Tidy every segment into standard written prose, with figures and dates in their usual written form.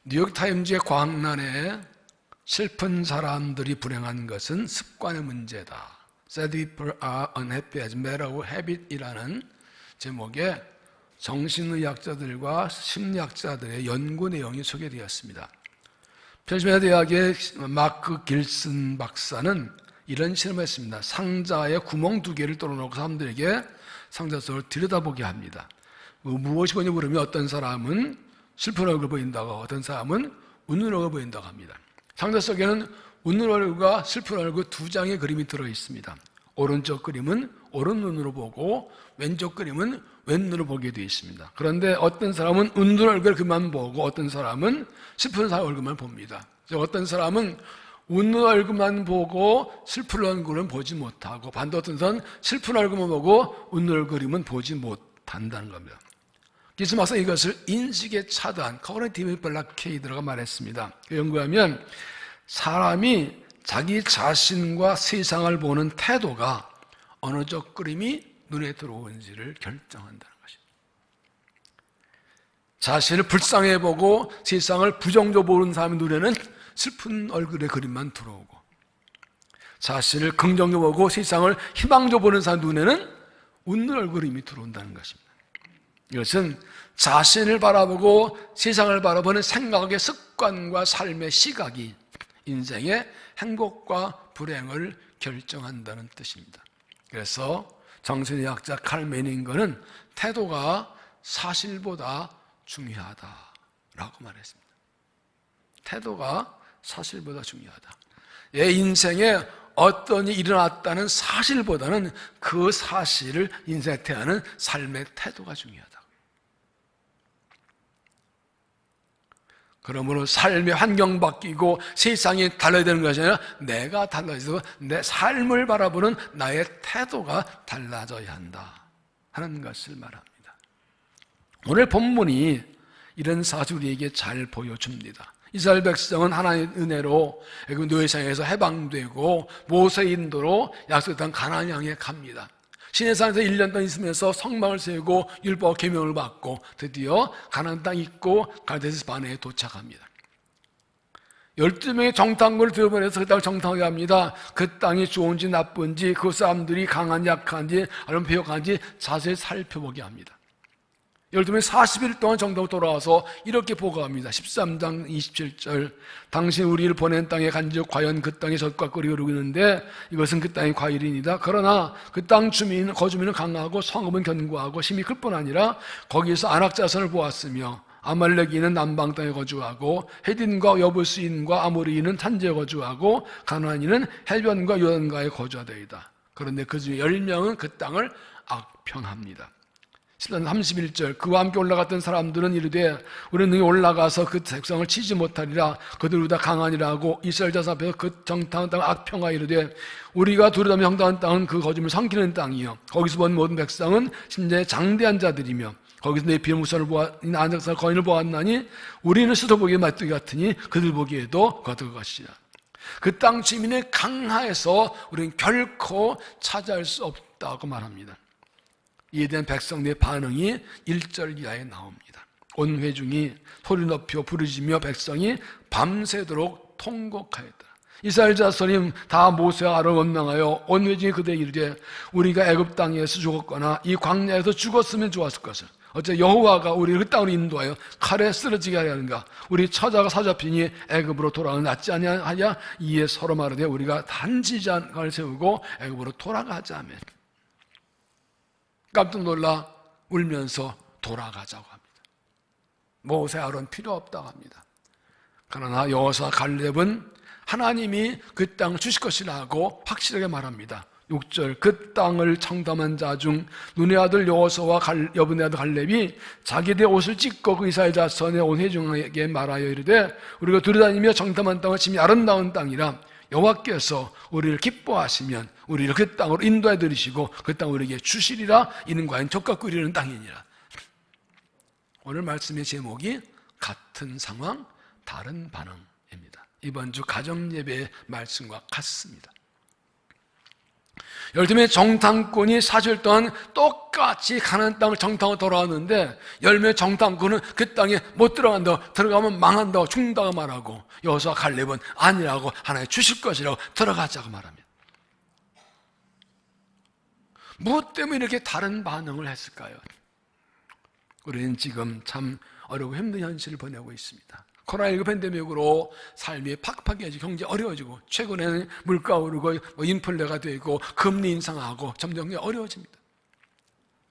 뉴욕타임즈의 광란에 슬픈 사람들이 불행한 것은 습관의 문제다. Sad people are unhappy as a matter of habit이라는 제목의 정신의학자들과 심리학자들의 연구 내용이 소개되었습니다. 펜실베니아 대학의 마크 길슨 박사는 이런 실험을 했습니다. 상자에 구멍 2개를 뚫어놓고 사람들에게 상자 속을 들여다보게 합니다. 무엇이 보냐 물으면 어떤 사람은 슬픈 얼굴 보인다고, 어떤 사람은 웃는 얼굴 보인다고 합니다. 상자 속에는 웃는 얼굴과 슬픈 얼굴 2장의 그림이 들어있습니다. 오른쪽 그림은 오른 눈으로 보고 왼쪽 그림은 왼눈으로 보게 되어 있습니다. 그런데 어떤 사람은 웃는 얼굴 그만 보고 어떤 사람은 슬픈 사람 얼굴만 봅니다. 어떤 사람은 웃는 얼굴만 보고 슬픈 얼굴은 보지 못하고 반대 어떤 사람은 슬픈 얼굴만 보고 웃는 얼굴은 보지 못한다는 겁니다. 길슨 박사는 이것을 인식의 차단, Cognitive Blockade라고 말했습니다. 연구하면 사람이 자기 자신과 세상을 보는 태도가 어느 쪽 그림이 눈에 들어오는지를 결정한다는 것입니다. 자신을 불쌍해 보고 세상을 부정적으로 보는 사람의 눈에는 슬픈 얼굴의 그림만 들어오고, 자신을 긍정적으로 보고 세상을 희망적으로 보는 사람 눈에는 웃는 얼굴이 들어온다는 것입니다. 이것은 자신을 바라보고 세상을 바라보는 생각의 습관과 삶의 시각이 인생의 행복과 불행을 결정한다는 뜻입니다. 그래서 정신의학자 칼 메닝거는 태도가 사실보다 중요하다라고 말했습니다. 태도가 사실보다 중요하다. 내 인생에 어떤 일이 일어났다는 사실보다는 그 사실을 인생에 대하는 삶의 태도가 중요하다. 그러므로 삶의 환경 바뀌고 세상이 달라야 되는 것이 아니라 내가 달라져서 내 삶을 바라보는 나의 태도가 달라져야 한다 하는 것을 말합니다. 오늘 본문이 이런 사실을 우리에게 잘 보여줍니다. 이스라엘 백성은 하나님의 은혜로 애굽 노예상에서 해방되고 모세의 인도로 약속의 땅 가나안 향해 갑니다. 시내산에서 1년 동안 있으면서 성막을 세우고 율법과 계명을 받고 드디어 가나안 땅 있고 가데스 바네에 도착합니다. 12명의 정탐꾼을 들어보내서 그 땅을 정탐하게 합니다. 그 땅이 좋은지 나쁜지, 그 사람들이 강한지 약한지 아니면 배역한지 자세히 살펴보게 합니다. 12명이 40일 동안 정탐하고 돌아와서 이렇게 보고합니다. 13장 27절, 당신 우리를 보낸 땅에 간즉 과연 그 땅에 젖과 꿀이 흐르고 있는데 이것은 그 땅의 과일이니이다. 그러나 그 땅 주민, 거주민은 강하고 성읍은 견고하고 힘이 클 뿐 아니라 거기에서 안악자손을 보았으며 아말렉인은 남방 땅에 거주하고 헤딘과 여부스인과 아모리인은 산지에 거주하고 가나안인은 해변과 요단가에 거주하더이다. 그런데 그 중에 10명은 그 땅을 악평합니다. 10장 31절, 그와 함께 올라갔던 사람들은 이르되 우리는 능히 올라가서 그 백성을 치지 못하리라. 그들은 다 강하니라고 이스라엘 자손 앞에서 그 정탐한 땅을 악평하 이르되 우리가 두려다며 형통한 땅은 그 거짓을 삼키는 땅이요 거기서 본 모든 백성은 심지어 장대한 자들이며 거기서 내 비무선을 안악사 거인을 보았나니 우리는 스스로 보기에 맞뚜기 같으니 그들 보기에도 같을 것이라. 그 땅 주민의 강하에서 우리는 결코 차지할 수 없다고 말합니다. 이에 대한 백성들의 반응이 1절 이하에 나옵니다. 온 회중이 소리 높여 부르짖으며 백성이 밤새도록 통곡하였다. 이스라엘 자손이 다 모세와 아론을 원망하여 온 회중이 그들에게 이르되 우리가 애굽 땅에서 죽었거나 이 광야에서 죽었으면 좋았을 것을 어째 여호와가 우리를 그 땅으로 인도하여 칼에 쓰러지게 하려는가? 우리 처자가 사잡히니 애굽으로 돌아가는 낫지 아니하냐? 이에 서로 말하되 우리가 단지 장을 세우고 애굽으로 돌아가자며 깜짝 놀라 울면서 돌아가자고 합니다. 모세 아론 필요 없다고 합니다. 그러나 여호수아 갈렙은 하나님이 그 땅을 주실 것이라고 확실하게 말합니다. 6절, 그 땅을 청담한 자 중 눈의 아들 여호수아와 여분의 아들 갈렙이 자기들의 옷을 찢고 그 이스라엘 자손의 온 회중에게 말하여 이르되 우리가 두루다니며 청담한 땅은 심히 아름다운 땅이라 여호와께서 우리를 기뻐하시면 우리를 그 땅으로 인도해 드리시고 그 땅을 우리에게 주시리라. 이는 과연 젖과 꿀이 흐르는 땅이니라. 오늘 말씀의 제목이 같은 상황 다른 반응입니다. 이번 주 가정예배의 말씀과 같습니다. 열심히 정탐꾼이 40일 동안 똑같이 가나안 땅을 정탐하고 돌아왔는데 열매 정탐꾼은 그 땅에 못 들어간다고, 들어가면 망한다고, 죽는다고 말하고, 여호수아 갈렙은 아니라고, 하나님 주실 것이라고 들어가자고 말합니다. 무엇 때문에 이렇게 다른 반응을 했을까요? 우리는 지금 참 어렵고 힘든 현실을 보내고 있습니다. 코로나19 팬데믹으로 삶이 팍팍해지고 경제 어려워지고, 최근에는 물가 오르고 인플레가 되고 금리 인상하고 점점 어려워집니다.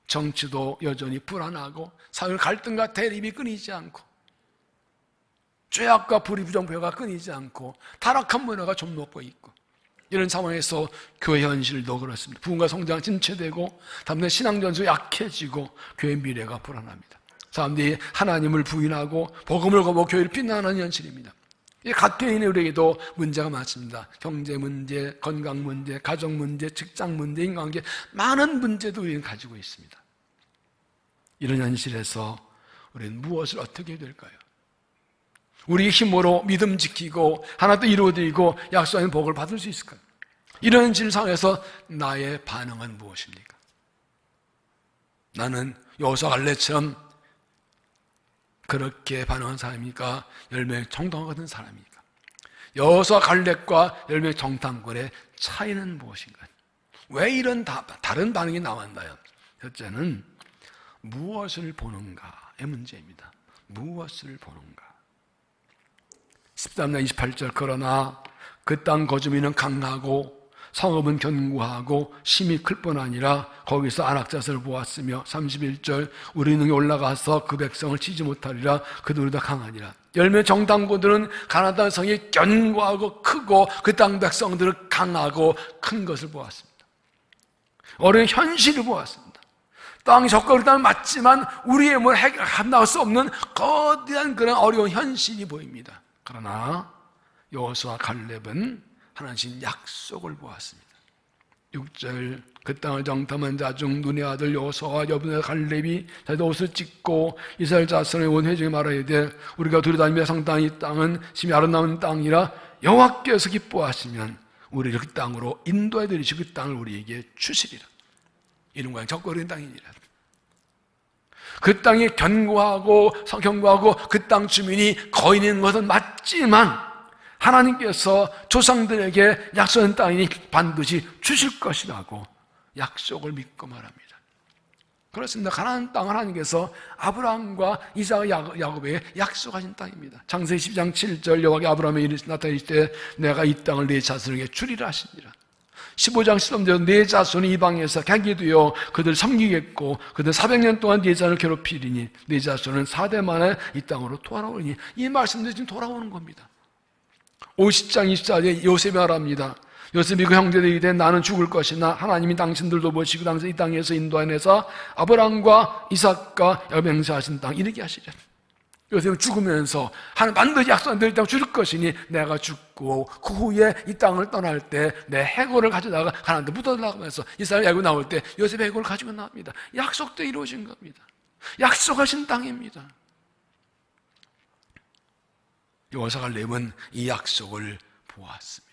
정치도 여전히 불안하고 사회 갈등과 대립이 끊이지 않고, 죄악과 불의부정부가 끊이지 않고, 타락한 문화가 좀 높고 있고, 이런 상황에서 교회 현실도 그렇습니다. 부흥과 성장 침체되고, 다음에 신앙전수 약해지고, 교회 미래가 불안합니다. 사람들이 하나님을 부인하고 복음을 거부하고 교회를 비난하는 현실입니다. 각 개인의 우리에게도 문제가 많습니다. 경제 문제, 건강 문제, 가정 문제, 직장 문제, 인간관계, 많은 문제도 우리는 가지고 있습니다. 이런 현실에서 우리는 무엇을 어떻게 해야 될까요? 우리 힘으로 믿음 지키고 하나 또 이루어드리고 약속하는 복을 받을 수 있을까요? 이런 진상에서 나의 반응은 무엇입니까? 나는 여호수아 갈렙처럼 그렇게 반응한 사람입니까? 열매 정탐꾼 같은 사람입니까? 여호수아 갈렙과 열매 정탐꾼의 차이는 무엇인가? 왜 이런 다른 반응이 나왔나요? 첫째는 무엇을 보는가의 문제입니다. 무엇을 보는가? 13장 28절, 그러나 그 땅 거주민은 강하고 성읍은 견고하고 심이 클 뿐 아니라 거기서 안악자서를 보았으며, 31절, 우리 능히 올라가서 그 백성을 치지 못하리라. 그들이 다 강하니라. 열매 정탐꾼들은 가나안 땅 성이 견고하고 크고 그 땅 백성들은 강하고 큰 것을 보았습니다. 어려운 현실을 보았습니다. 땅이 적그리 땅은 맞지만 우리의 뭘 해나갈 수 없는 거대한 그런 어려운 현실이 보입니다. 그러나 여호수아 갈렙은 하나님 약속을 보았습니다. 6절, 그 땅을 정탐한 자 중 눈의 아들 여호수아와 여분의 갈렙이 자기도 옷을 찢고 이스라엘 자손의 온 회중에 말하여 이르되, 우리가 두루다니며 상당히 이 땅은 심히 아름다운 땅이라 여호와께서 기뻐하시면 우리를 그 땅으로 인도해 드리시고 그 땅을 우리에게 주시리라. 이름과 적거리는 땅이니라. 그 땅이 견고하고 그 땅 주민이 거의 있는 것은 맞지만 하나님께서 조상들에게 약속한 땅이 반드시 주실 것이라고 약속을 믿고 말합니다. 그렇습니다. 가나안 땅은 하나님께서 아브라함과 이삭, 야곱에게 약속하신 땅입니다. 창세기 12장 7절, 여호와께 아브라함에 나타내실 때 내가 이 땅을 네 자손에게 주리라 하시니라. 15장 13절, 네 자손이 이방에서 객이 되어 그들 섬기겠고 그들 400년 동안 네 자손을 괴롭히리니 네 자손은 4대 만에 이 땅으로 돌아오리니. 이 말씀도 지금 돌아오는 겁니다. 50장 24절에 요셉이 말합니다. 요셉이 그 형제들에게 이르되 나는 죽을 것이나 하나님이 당신들도 모시고 당신 이 땅에서 인도하여내서 아브라함과 이삭과 야곱에 맹세하신 땅 이르게 하시리라. 요셉은 죽으면서 하나님 반드시 약속한 이 땅을 줄 것이니 내가 죽고 그 후에 이 땅을 떠날 때 내 해골을 가져다가 하나님한테 묻어달라고 하면서 이스라엘 야곱이 나올 때 요셉의 해골을 가지고 나옵니다. 약속도 이루어진 겁니다. 약속하신 땅입니다. 여호수아 갈렙은 이 약속을 보았습니다.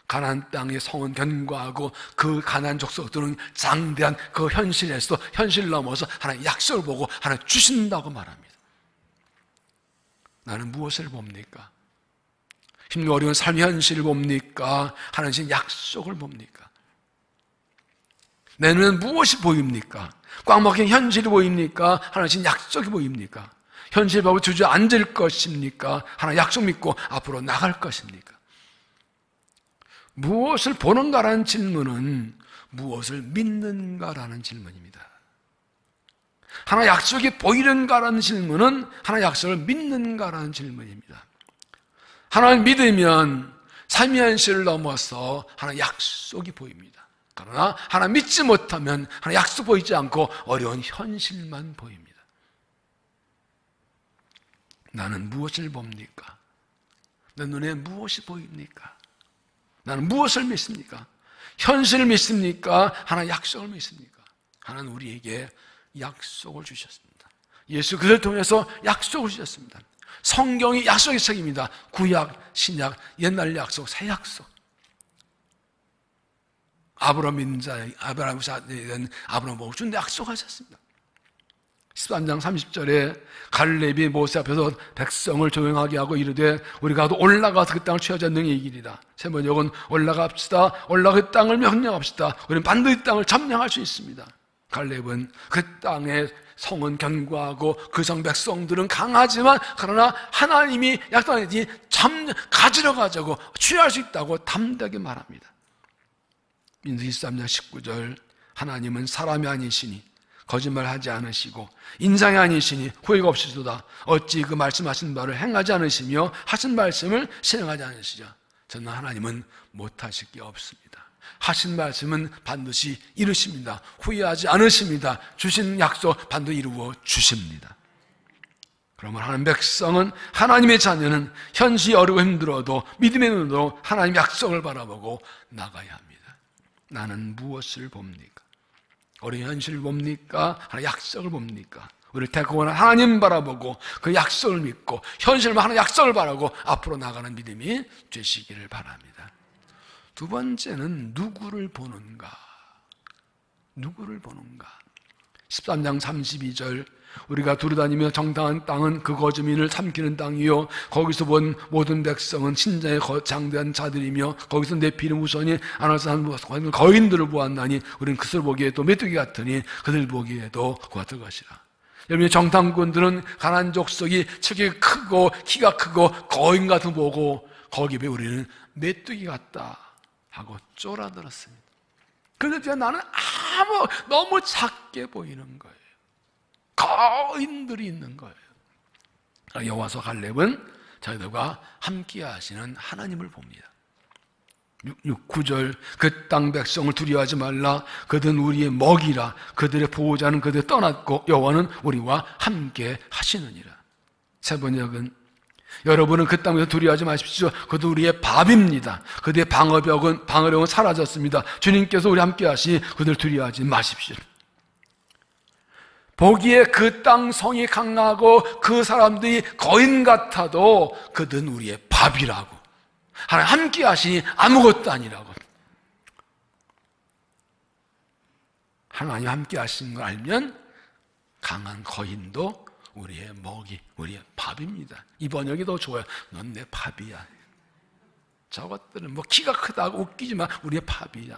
가나안 땅의 성은 견고하고 그 가나안 족속들은 장대한 그 현실에서 현실을 넘어서 하나님 약속을 보고 하나님 주신다고 말합니다. 나는 무엇을 봅니까? 힘든 어려운 삶의 현실을 봅니까? 하나님 약속을 봅니까? 내 눈에는 무엇이 보입니까? 꽉 막힌 현실이 보입니까? 하나님 약속이 보입니까? 현실 보고 주저앉을 것입니까? 하나님 약속 믿고 앞으로 나갈 것입니까? 무엇을 보는가라는 질문은 무엇을 믿는가라는 질문입니다. 하나님 약속이 보이는가라는 질문은 하나님 약속을 믿는가라는 질문입니다. 하나님 믿으면 삶의 현실을 넘어서 하나님 약속이 보입니다. 그러나 하나님 믿지 못하면 하나님 약속 보이지 않고 어려운 현실만 보입니다. 나는 무엇을 봅니까? 내 눈에 무엇이 보입니까? 나는 무엇을 믿습니까? 현실을 믿습니까? 하나님 약속을 믿습니까? 하나님 우리에게 약속을 주셨습니다. 예수 그를 통해서 약속을 주셨습니다. 성경이 약속의 책입니다. 구약, 신약, 옛날 약속, 새 약속. 아브라함 믿는 자에 대한 아브라함 복을 준다 약속하셨습니다. 13장 30절에 갈렙이 모세 앞에서 백성을 조용하게 하고 이르되 우리가 올라가서 그 땅을 취하지 않는 이기리라. 세 번역은 올라갑시다. 올라가 그 땅을 명령합시다. 우리는 반드시 땅을 점령할 수 있습니다. 갈렙은 그 땅의 성은 견고하고 그 성 백성들은 강하지만 그러나 하나님이 약속하니 가지러 가자고 취할 수 있다고 담대하게 말합니다. 민수기 13장 19절 하나님은 사람이 아니시니 거짓말하지 않으시고 인상이 아니시니 후회가 없으시도다. 어찌 그 말씀하신 바를 행하지 않으시며 하신 말씀을 실행하지 않으시죠. 저는 하나님은 못하실 게 없습니다. 하신 말씀은 반드시 이루십니다. 후회하지 않으십니다. 주신 약속 반드시 이루어 주십니다. 그러면 하나님 백성은, 하나님의 자녀는 현실이 어렵고 힘들어도 믿음의 눈으로 하나님 약속을 바라보고 나가야 합니다. 나는 무엇을 봅니까? 우리 현실을 봅니까? 하나님 약속을 봅니까? 우리를 데리고 오는 하나님 바라보고 그 약속을 믿고 현실만 하는 약속을 바라고 앞으로 나가는 믿음이 되시기를 바랍니다. 두 번째는 누구를 보는가? 누구를 보는가? 13장 32절 우리가 두루다니며 정당한 땅은 그 거주민을 삼키는 땅이요 거기서 본 모든 백성은 신장에 장대한 자들이며 거기서 내 피는 우선이 아나사한 거인들을 보았나니 우리는 그들 보기에도 메뚜기 같으니 그들 보기에도 그와 같을 것이라. 여러분 정탐꾼들은 가나안 족속이 체격이 크고 키가 크고 거인 같은 거 보고 거기에 우리는 메뚜기 같다 하고 쫄아들었습니다. 그런데 나는 너무 작게 보이는 거예요. 거인들이 있는 거예요. 여호와서 갈렙은 저희들과 함께 하시는 하나님을 봅니다. 9절 그 땅 백성을 두려워하지 말라. 그들은 우리의 먹이라. 그들의 보호자는 그들 떠났고 여호와는 우리와 함께 하시느니라. 세 번역은 여러분은 그 땅에서 두려워하지 마십시오. 그도 우리의 밥입니다. 그들의 방어력은 사라졌습니다. 주님께서 우리 함께 하시니 그들 두려워하지 마십시오. 보기에 그 땅 성이 강하고 그 사람들이 거인 같아도 그들은 우리의 밥이라고. 하나님 함께 하시니 아무것도 아니라고. 하나님 함께 하시는 걸 알면 강한 거인도 우리의 먹이, 우리의 밥입니다. 이 번역이 더 좋아요. 넌 내 밥이야. 저것들은 키가 크다고 웃기지만 우리의 밥이야.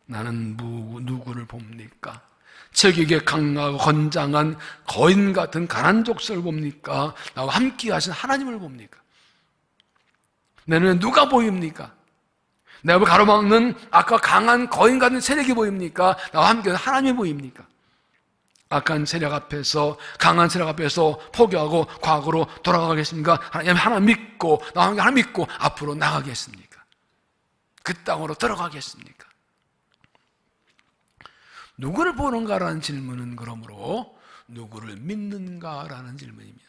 나는 누구를 봅니까? 체격에 강하고 건장한 거인 같은 가난 족속을 봅니까? 나와 함께 하신 하나님을 봅니까? 내 눈에 누가 보입니까? 내 앞을 가로막는 아까 강한 거인 같은 세력이 보입니까? 나와 함께 하신 하나님이 보입니까? 악한 세력 앞에서, 강한 세력 앞에서 포기하고 과거로 돌아가겠습니까? 하나님 믿고, 나와 함께 하나님 믿고 앞으로 나가겠습니까? 그 땅으로 들어가겠습니까? 누구를 보는가라는 질문은 그러므로 누구를 믿는가라는 질문입니다.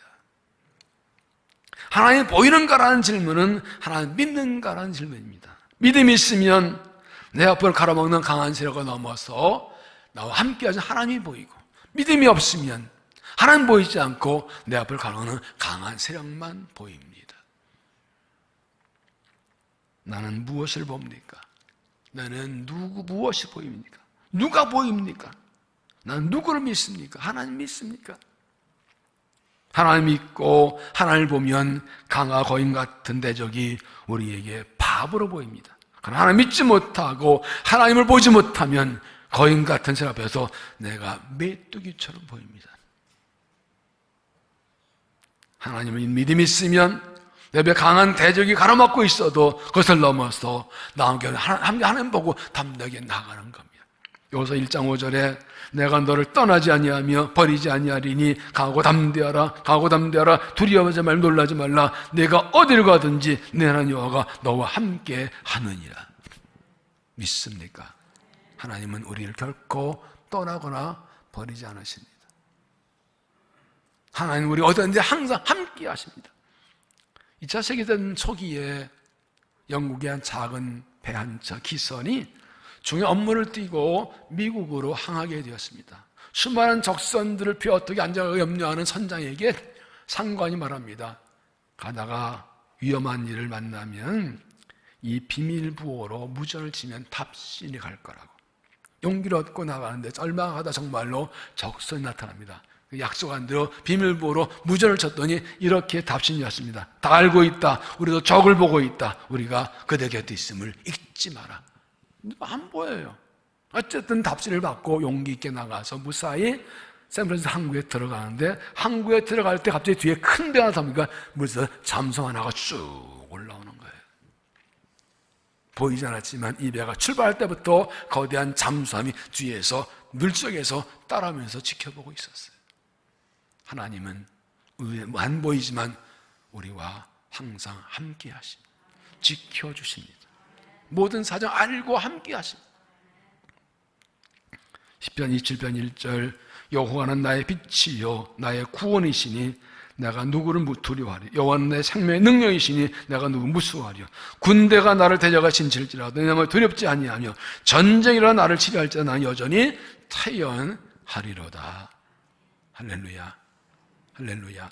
하나님 보이는가라는 질문은 하나님 믿는가라는 질문입니다. 믿음이 있으면 내 앞을 가로막는 강한 세력을 넘어서 나와 함께 하신 하나님이 보이고, 믿음이 없으면 하나님 보이지 않고 내 앞을 가로막는 강한 세력만 보입니다. 나는 무엇을 봅니까? 나는 무엇이 보입니까? 누가 보입니까? 나는 누구를 믿습니까? 하나님 믿습니까? 하나님 믿고 하나님을 보면 강하 거인 같은 대적이 우리에게 밥으로 보입니다. 그러나 하나님 믿지 못하고 하나님을 보지 못하면 거인 같은 세 앞에서 내가 메뚜기처럼 보입니다. 하나님을 믿음이 있으면 내 앞에 강한 대적이 가로막고 있어도 그것을 넘어서 나와 함께 하나님 보고 담대하게 나가는 겁니다. 여기서 1장 5절에 내가 너를 떠나지 아니하며 버리지 아니하리니 강하고 담대하라 두려워하지 말고 놀라지 말라. 내가 어디를 가든지 내 하나님 여호와가 너와 함께 하느니라. 믿습니까? 하나님은 우리를 결코 떠나거나 버리지 않으십니다. 하나님은 우리 어디든지 항상 함께 하십니다. 2차 세계대전 초기에 영국의 한 작은 배 한 척 기선이 중요한 업무를 띠고 미국으로 항하게 되었습니다. 수많은 적선들을 어떻게 안전하게 염려하는 선장에게 상관이 말합니다. 가다가 위험한 일을 만나면 이 비밀부호로 무전을 치면 답신이 갈 거라고. 용기를 얻고 나가는데 얼마 가다 정말로 적선이 나타납니다. 약속한 대로 비밀부호로 무전을 쳤더니 이렇게 답신이 왔습니다. 다 알고 있다. 우리도 적을 보고 있다. 우리가 그대 곁에 있음을 잊지 마라. 안 보여요. 어쨌든 답신을 받고 용기 있게 나가서 무사히 샌프란시스코 항구에 들어가는데, 항구에 들어갈 때 갑자기 뒤에 큰 배가 나타나니까 물에서 잠수 하나가 쭉 올라오는 거예요. 보이지 않았지만 이 배가 출발할 때부터 거대한 잠수함이 뒤에서 물속에서 따라오면서 지켜보고 있었어요. 하나님은 안 보이지만 우리와 항상 함께 하십니다. 지켜주십니다. 모든 사정 알고 함께 하십니다. 시편 27편 1절 여호와는 나의 빛이요 나의 구원이시니 내가 누구를 두려워하리. 여호와는 내 생명의 능력이시니 내가 누구 무수하리요. 군대가 나를 대적하 진칠지라도 내가 두렵지 아니하며 전쟁이라 나를 치료할지라도 나는 여전히 태연하리로다. 할렐루야, 할렐루야.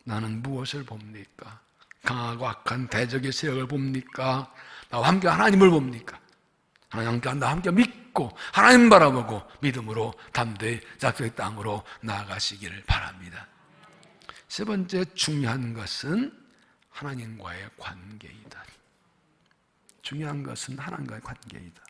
나는 무엇을 봅니까? 강하고 악한 대적의 세력을 봅니까? 나와 함께 하나님을 봅니까? 하나님과 나와 함께 믿고 하나님 바라보고 믿음으로 담대히 약속의 땅으로 나아가시기를 바랍니다. 세 번째 중요한 것은 하나님과의 관계이다. 중요한 것은 하나님과의 관계이다.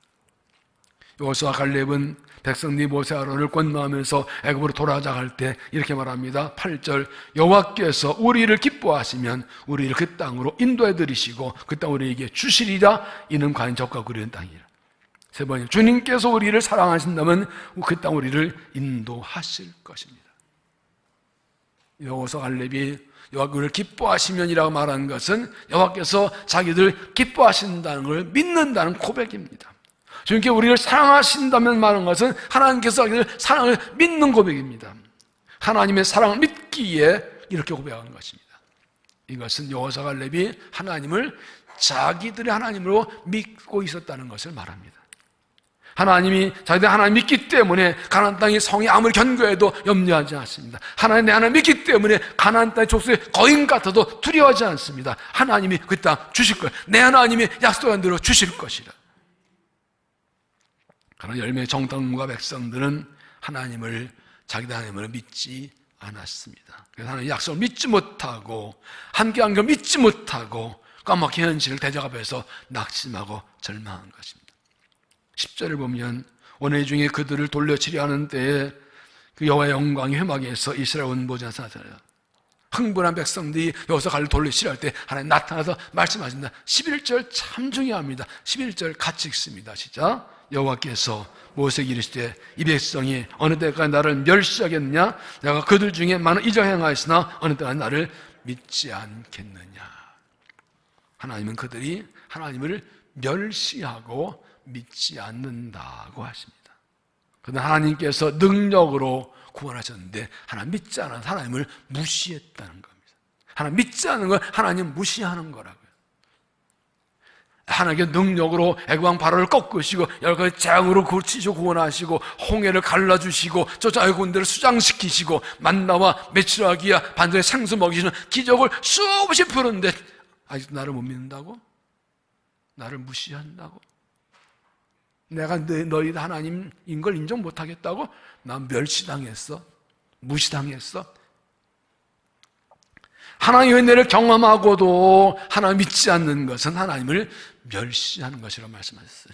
여호수아 갈렙은 백성들이 모세 아론을 권고하면서 애굽으로 돌아가갈 때 이렇게 말합니다. 8절 여호와께서 우리를 기뻐하시면 우리를 그 땅으로 인도해 드리시고 그 땅 우리에게 주시리라. 이는 과연 적과 그리운 땅이라. 세 번째, 주님께서 우리를 사랑하신다면 그 땅 우리를 인도하실 것입니다. 여호수아 갈렙이 여호와를 기뻐하시면이라고 말하는 것은 여호와께서 자기들 기뻐하신다는 걸 믿는다는 고백입니다. 주님께 우리를 사랑하신다면 말하는 것은 하나님께서 자기들 사랑을 믿는 고백입니다. 하나님의 사랑을 믿기에 이렇게 고백한 것입니다. 이것은 여호수아 갈렙이 하나님을 자기들의 하나님으로 믿고 있었다는 것을 말합니다. 하나님이 자기들 하나님 믿기 때문에 가나안 땅의 성이 아무리 견고해도 염려하지 않습니다. 하나님 내 하나님 믿기 때문에 가나안 땅의 족속의 거인 같아도 두려워하지 않습니다. 하나님이 그 땅 주실 거예요. 내 하나님이 약속한 대로 주실 것이라. 그러나 열매의 정탐과 백성들은 하나님을 자기들 하나님을 믿지 않았습니다. 그래서 하나님 약속을 믿지 못하고 함께한 걸 믿지 못하고 까맣게 현실을 대적 앞에서 낙심하고 절망한 것입니다. 10절을 보면 원해 중에 그들을 돌려치려 하는 때에 그 여호와의 영광이 회막에서 이스라엘 온 보좌에서 나타나요. 흥분한 백성들이 여기서 갈를 돌려치려 할 때 하나님 나타나서 말씀하신다. 11절 참 중요합니다. 11절 같이 읽습니다. 시작. 여호와께서 모세에게 이르시되 이 백성이 어느 때까지 나를 멸시하겠느냐? 내가 그들 중에 많은 이적 행하였으나 어느 때까지 나를 믿지 않겠느냐? 하나님은 그들이 하나님을 멸시하고 믿지 않는다고 하십니다. 그러나 하나님께서 능력으로 구원하셨는데 하나님 믿지 않은 하나님을 무시했다는 겁니다. 하나님 믿지 않는 걸 하나님 무시하는 거라고요. 하나님의 능력으로 애굽왕 바로를 꺾으시고 여러 가지 재앙으로 고치시고 구원하시고 홍해를 갈라주시고 저자의 군대를 수장시키시고 만나와 메추라기야 반도에 생수 먹이시는 기적을 수없이 푸는데 아직도 나를 못 믿는다고? 나를 무시한다고? 내가 너희 하나님인 걸 인정 못하겠다고? 난 멸시당했어. 무시당했어. 하나님의 은혜를 경험하고도 하나님 믿지 않는 것은 하나님을 멸시하는 것이라고 말씀하셨어요.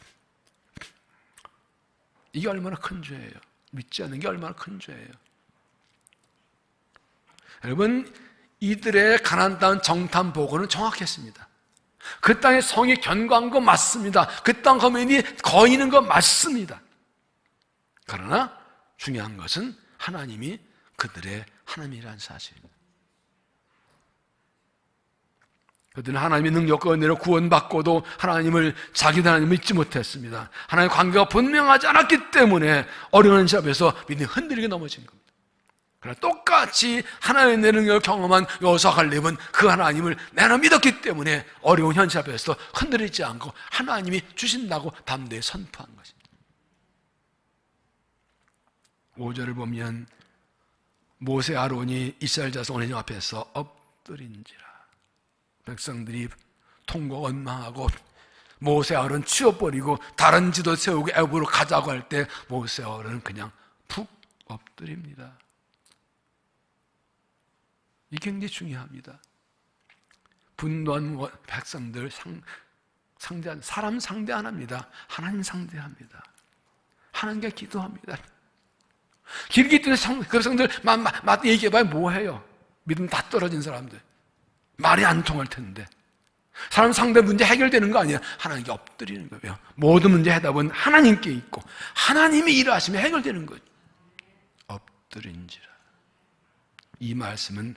이게 얼마나 큰 죄예요. 믿지 않는 게 얼마나 큰 죄예요. 여러분, 이들의 가나안 땅 정탐 보고는 정확했습니다. 그 땅의 성이 견고한 거 맞습니다. 그 땅 거민이 거이는 거 맞습니다. 그러나 중요한 것은 하나님이 그들의 하나님이라는 사실입니다. 그들은 하나님의 능력과 은혜로 구원받고도 하나님을 자기들 하나님을 믿지 못했습니다. 하나님의 관계가 분명하지 않았기 때문에 어려운 현실 앞에서 믿음이 흔들리게 넘어진 겁니다. 그러나 똑같이 하나님의 능력을 경험한 여호수아 갈렙은 그 하나님을 내가 믿었기 때문에 어려운 현실 앞에서 흔들리지 않고 하나님이 주신다고 담대히 선포한 것입니다. 5절을 보면 모세 아론이 이스라엘 자손 원해중 앞에서 엎드린지라. 백성들이 통곡 원망하고 모세 아론 치워버리고 다른 지도 세우고 애굽으로 가자고 할 때 모세 아론은 그냥 푹 엎드립니다. 이게 굉장히 중요합니다. 분노한 백성들 상대한 사람 상대 안 합니다. 하나님 상대합니다. 하나님께 기도합니다. 길기 때문에 그 백성들 얘기해봐야 뭐해요? 믿음 다 떨어진 사람들 말이 안 통할 텐데 사람 상대 문제 해결되는 거 아니에요. 하나님께 엎드리는 거예요. 모든 문제 해답은 하나님께 있고 하나님이 일하시면 해결되는 거예요. 엎드린지라. 이 말씀은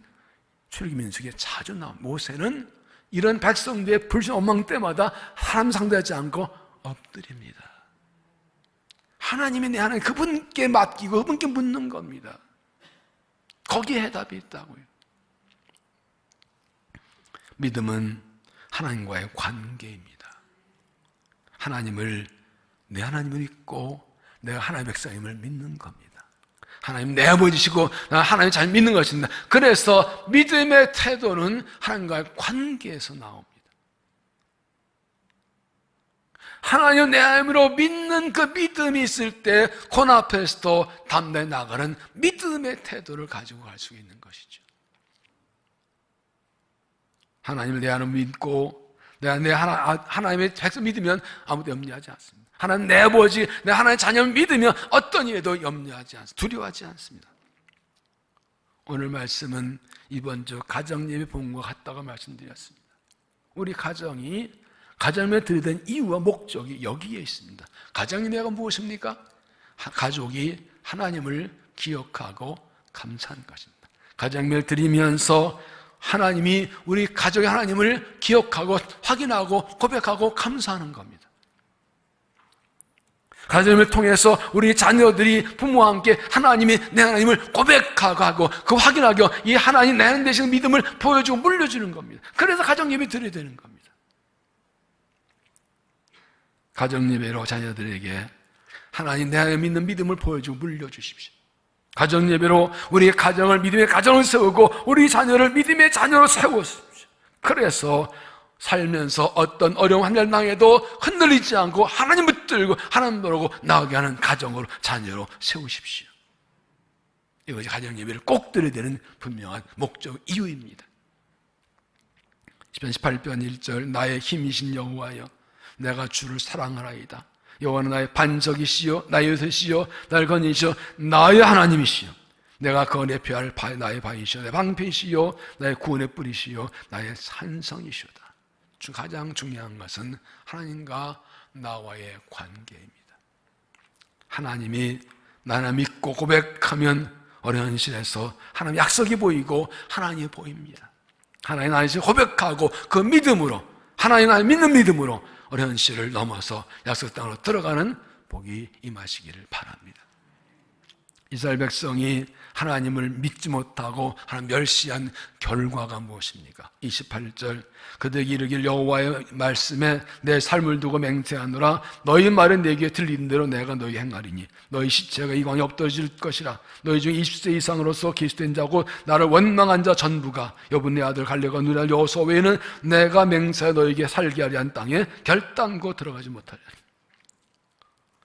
출애굽민수기에 자주 나옵니다. 모세는 이런 백성들의 불신 원망 때마다 사람 상대하지 않고 엎드립니다. 하나님이 내 하나님 그분께 맡기고 그분께 묻는 겁니다. 거기에 해답이 있다고요. 믿음은 하나님과의 관계입니다. 내 하나님을 믿고 내가 하나님의 백성임을 믿는 겁니다. 하나님 내 아버지시고 나 하나님 잘 믿는 것입니다. 그래서 믿음의 태도는 하나님과의 관계에서 나옵니다. 하나님 내 하나님으로 믿는 그 믿음이 있을 때 고난 앞에서도 담대히 나가는 믿음의 태도를 가지고 갈 수 있는 것이죠. 하나님을 내 하나님 믿고 내가 하나님의 백성 믿으면 아무도 염려하지 않습니다. 하나님 내 아버지, 내 하나님의 자녀를 믿으면 어떤 일에도 염려하지 않습니다. 두려워하지 않습니다. 오늘 말씀은 이번 주 가정예배 본과 같다고 말씀드렸습니다. 우리 가정을 드려야 되는 이유와 목적이 여기에 있습니다. 가정예배가 무엇입니까? 가족이 하나님을 기억하고 감사하는 것입니다. 가정예배를 드리면서 하나님이 우리 가족의 하나님을 기억하고 확인하고 고백하고 감사하는 겁니다. 가정을 통해서 우리 자녀들이 부모와 함께 하나님이 내 하나님을 고백하고 그 확인하고 이 하나님 내 하나님 되시는 믿음을 보여주고 물려주는 겁니다. 그래서 가정예배 드려야 되는 겁니다. 가정예배로 자녀들에게 하나님 내 하나님 믿는 믿음을 보여주고 물려주십시오. 가정예배로 우리의 가정을 믿음의 가정을 세우고 우리 자녀를 믿음의 자녀로 세우십시오. 그래서 살면서 어떤 어려운 환난을 당해도 흔들리지 않고 하나님 붙들고 하나님 보고 나아가게 하는 가정으로 자녀로 세우십시오. 이것이 가정예배를 꼭 드려야 되는 분명한 목적 이유입니다. 시편 18편 1절 나의 힘이신 여호와여 내가 주를 사랑하나이다. 여호와는 나의 반석이시요 나의 요새시요 나를 건지시요 나의 하나님이시요 내가 거기에 피할 나의 바위시요 내 방패시요 나의 구원의 뿌리시요 나의 산성이시오다. 가장 중요한 것은 하나님과 나와의 관계입니다. 하나님이 나를 믿고 고백하면 어려운 현실에서 하나님 약속이 보이고 하나님이 보입니다. 하나님 나를 고백하고 그 믿음으로 하나님 나를 믿는 믿음으로 어려운 현실을 넘어서 약속 땅으로 들어가는 복이 임하시기를 바랍니다. 이스라엘 백성이 하나님을 믿지 못하고 하나님 멸시한 결과가 무엇입니까? 28절 그들에게 이르길 여호와의 말씀에 내 삶을 두고 맹세하노라 너희 말은 내게 들리는 대로 내가 너희 행하리니 너희 시체가 이 광에 엎드러질 것이라 너희 중 20세 이상으로서 계수된 자고 나를 원망한 자 전부가 여분네 아들 갈렙과 누나 여호수아 외에는 내가 맹세하여 너희에게 살게 하려 한 땅에 결단코 들어가지 못하리라.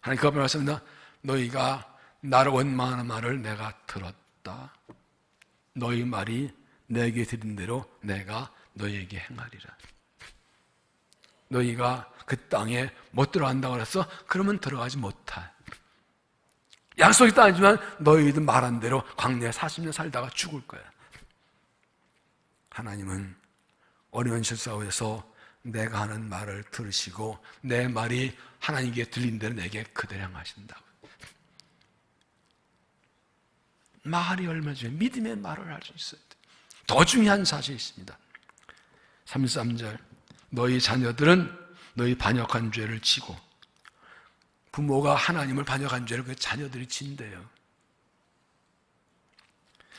하나님 그 앞에 말씀합니다. 너희가 나를 원망하는 말을 내가 들었다. 너희 말이 내게 들은 대로 내가 너희에게 행하리라. 너희가 그 땅에 못 들어간다고 해서 그러면 들어가지 못할. 약속이 따지만 너희들 말한 대로 광야에 40년 살다가 죽을 거야. 하나님은 어려운 현실 속에서 내가 하는 말을 들으시고 내 말이 하나님께 들린 대로 내게 그대로 행하신다고. 말이 얼마나 중요해요. 믿음의 말을 할 수 있어야 돼. 더 중요한 사실이 있습니다. 33절 너희 자녀들은 너희 반역한 죄를 지고 부모가 하나님을 반역한 죄를 그 자녀들이 진대요.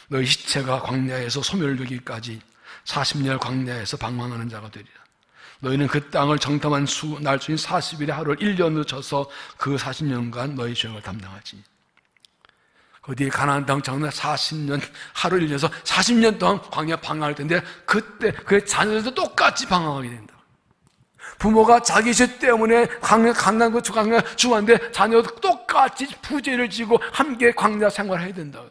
너희 시체가 광야에서 소멸되기까지 40년 광야에서 방황하는 자가 되리라. 너희는 그 땅을 정탐한 날수인 40일의 하루를 1년으로 쳐서 그 40년간 너희 죄를 담당하지. 어디에 가나안 땅 정말 40년 하루 1년에서 40년 동안 광야 방황할 텐데 그때 그 자녀들도 똑같이 방황하게 된다. 부모가 자기 죄 때문에 강남구 중한데 자녀도 똑같이 부재를 지고 함께 광야 생활을 해야 된다.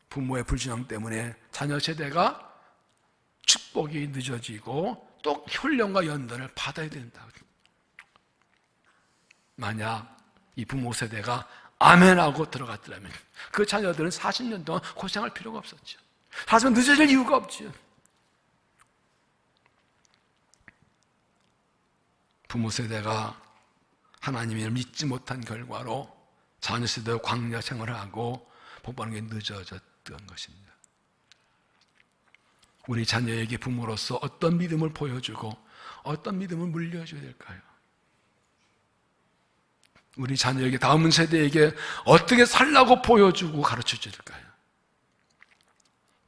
부모의 불신앙 때문에 자녀 세대가 축복이 늦어지고 또 훈련과 연단을 받아야 된다. 만약 이 부모 세대가 아멘하고 들어갔더라면 그 자녀들은 40년 동안 고생할 필요가 없었죠. 하지만 늦어질 이유가 없죠. 부모 세대가 하나님을 믿지 못한 결과로 자녀 세대가 광야 생활을 하고 복받는 게 늦어졌던 것입니다. 우리 자녀에게 부모로서 어떤 믿음을 보여주고 어떤 믿음을 물려줘야 될까요? 우리 자녀에게, 다음 세대에게 어떻게 살라고 보여주고 가르쳐줘야 될까요?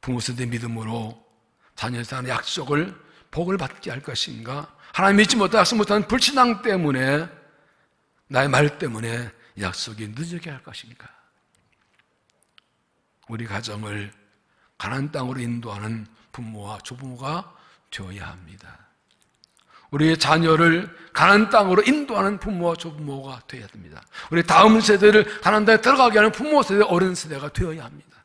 부모 세대 믿음으로 자녀에게 하는 약속을, 복을 받게 할 것인가? 하나님 믿지 못하고 약속 못하는 불신앙 때문에, 나의 말 때문에 약속이 늦게 할 것인가? 우리 가정을 가나안 땅으로 인도하는 부모와 조부모가 되어야 합니다. 우리의 자녀를 가나안 땅으로 인도하는 부모와 조부모가 되어야 됩니다. 우리 다음 세대를 가나안 땅에 들어가게 하는 부모 세대, 어른 세대가 되어야 합니다.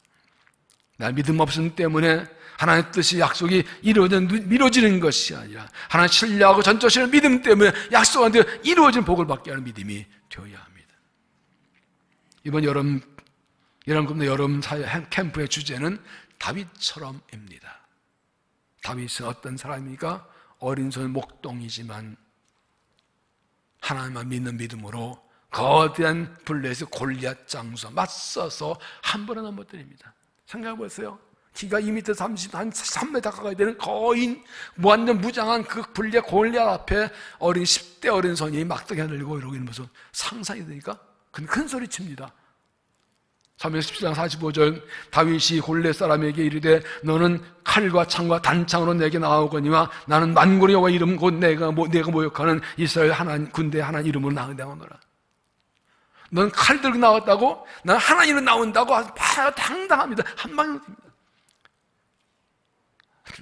나 믿음 없음 때문에 하나님의 뜻이, 약속이 미뤄지는 것이 아니라 하나님 신뢰하고 전적인 믿음 때문에 약속한 대로 이루어진 복을 받게 하는 믿음이 되어야 합니다. 이번 여름 사회 캠프의 주제는 다윗처럼입니다. 다윗은 어떤 사람입니까? 어린 손 목동이지만 하나님만 믿는 믿음으로 거대한 블레셋 골리앗 장수와 맞서서 한 번에 넘어뜨립니다. 생각해 보세요. 키가 2m 30, 한 3m 가까이 되는 거의 완전 무장한 그 블레셋 골리앗 앞에 10대 어린 손이 막대기 들고 이러고 있는 모습 상상이 되니까 큰 소리 칩니다. 사무엘 17장 45절, 다윗이 골리앗 사람에게 이르되 너는 칼과 창과 단창으로 내게 나오거니와 나는 만군의 여호와 이름 곧 내가 모욕하는 이스라엘 하나님 군대 하나님 이름으로 나오노라. 넌 칼 들고 나왔다고? 난 하나님으로 나온다고? 아주 당당합니다. 한 방에 됩니다.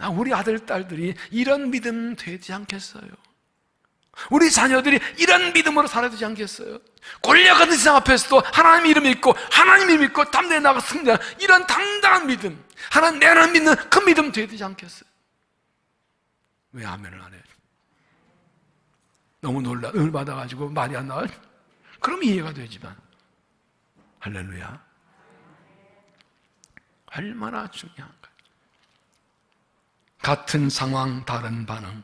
우리 아들 딸들이 이런 믿음 되지 않겠어요? 우리 자녀들이 이런 믿음으로 살아야 되지 않겠어요? 골리앗 같은 세상 앞에서도 하나님 이름 믿고 하나님 이름 믿고 담대히 나가 승리하는 이런 당당한 믿음, 하나님 내 하나님 믿는 그 믿음 되어야 되지 않겠어요? 왜 아멘을 안 해요? 너무 을 받아가지고 말이 안 나와요? 그럼 이해가 되지만 할렐루야, 얼마나 중요한가. 같은 상황 다른 반응.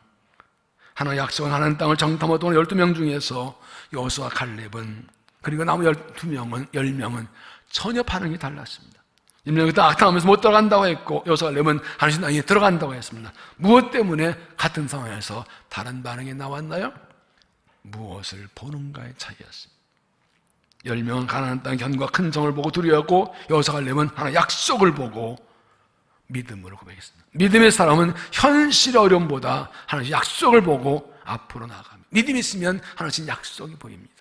하나님 약속은 하나님 땅을 정탐하고 돈 12명 중에서 여호수아 갈렙은, 그리고 나머지 10명은 전혀 반응이 달랐습니다. 10명이 다 악당하면서 못 들어간다고 했고, 여호수아 갈렙은 하나님 땅에 들어간다고 했습니다. 무엇 때문에 같은 상황에서 다른 반응이 나왔나요? 무엇을 보는가의 차이였습니다. 10명은 가나안 땅의 견고와 큰 성을 보고 두려웠고, 여호수아 갈렙은 하나님 약속을 보고 믿음으로 고백했습니다. 믿음의 사람은 현실의 어려움보다 하나님 약속을 보고 앞으로 나아갑니다. 믿음이 있으면 하나님 약속이 보입니다.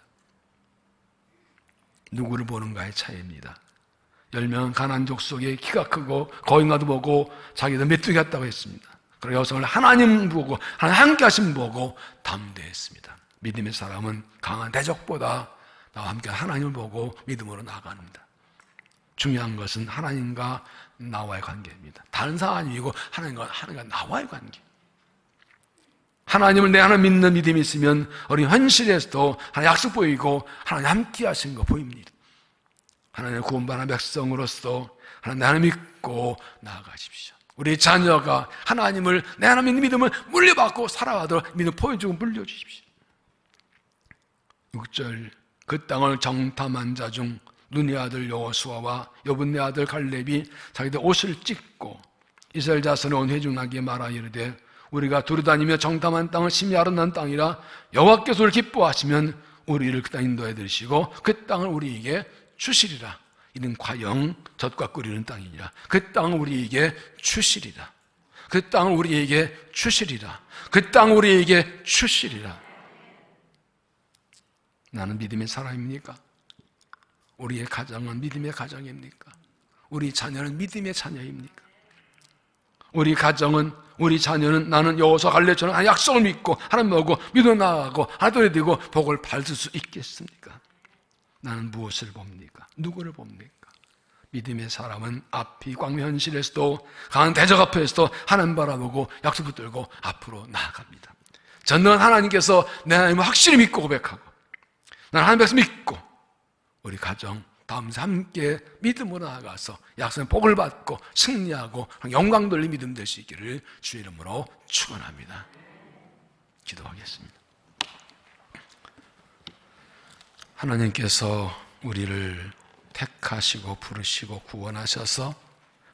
누구를 보는가의 차이입니다. 10명은 가나안 족속의 키가 크고 거인과도 보고 자기도 메뚜기 같다고 했습니다. 그리고 여성을 하나님 보고 하나님 함께 하심 보고 담대했습니다. 믿음의 사람은 강한 대적보다 나와 함께 하나님을 보고 믿음으로 나아갑니다. 중요한 것은 하나님과 나와의 관계입니다. 다른 사람 아니고 하나님과 나와의 관계. 하나님을 내 하나 믿는 믿음이 있으면 우리 현실에서도 하나님 약속 보이고 하나님 함께 하신 거 보입니다. 하나님의 구원받은 백성으로서 하나님 믿고 나아가십시오. 우리 자녀가 하나님을 내 하나 믿는 믿음을 물려받고 살아가도록 믿음 보여주고 물려주십시오. 6절, 그 땅을 정탐한 자 중 눈의 아들 여호수아와 여분의 아들 갈렙이 자기들 옷을 찢고 이스라엘 자손을 온 회중에게 말하 이르되 우리가 두루다니며 정탐한 땅은 심히 아름다운 땅이라 여호와께서 우리를 기뻐하시면 우리를 그 땅에 인도해 드리시고 그 땅을 우리에게 주시리라. 이는 과영 젖과 끓이는 땅이니라. 그 땅을 우리에게 주시리라. 그 땅을 우리에게 주시리라. 그 땅을 우리에게 주시리라. 나는 믿음의 사람입니까? 우리의 가정은 믿음의 가정입니까? 우리 자녀는 믿음의 자녀입니까? 우리 가정은, 우리 자녀는 나는 여호수아 갈렙처럼 하나님 약속을 믿고 하나님 보고 믿어 나가고 하나님을 드리고 복을 받을 수 있겠습니까? 나는 무엇을 봅니까? 누구를 봅니까? 믿음의 사람은 앞이 광명 현실에서도 강한 대적 앞에서도 하나님 바라보고 약속 붙들고 앞으로 나아갑니다. 전능한 하나님께서 내 하나님을 확실히 믿고 고백하고 나는 하나님 백성 믿고 우리 가정 다음 주 함께 믿음으로 나아가서 약속의 복을 받고 승리하고 영광 돌린 믿음 되시기를 주의 이름으로 축원합니다. 기도하겠습니다. 하나님께서 우리를 택하시고 부르시고 구원하셔서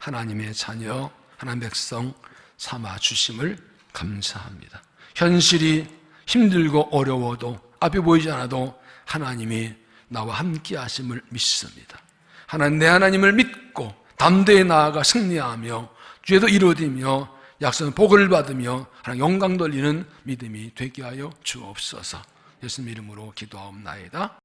하나님의 자녀, 하나님 백성 삼아 주심을 감사합니다. 현실이 힘들고 어려워도 앞이 보이지 않아도 하나님이 나와 함께 하심을 믿습니다. 하나님, 내 하나님을 믿고 담대히 나아가 승리하며 주에도 이루어지며 약속의 복을 받으며 하나님 영광 돌리는 믿음이 되게 하여 주옵소서. 예수님 이름으로 기도하옵나이다.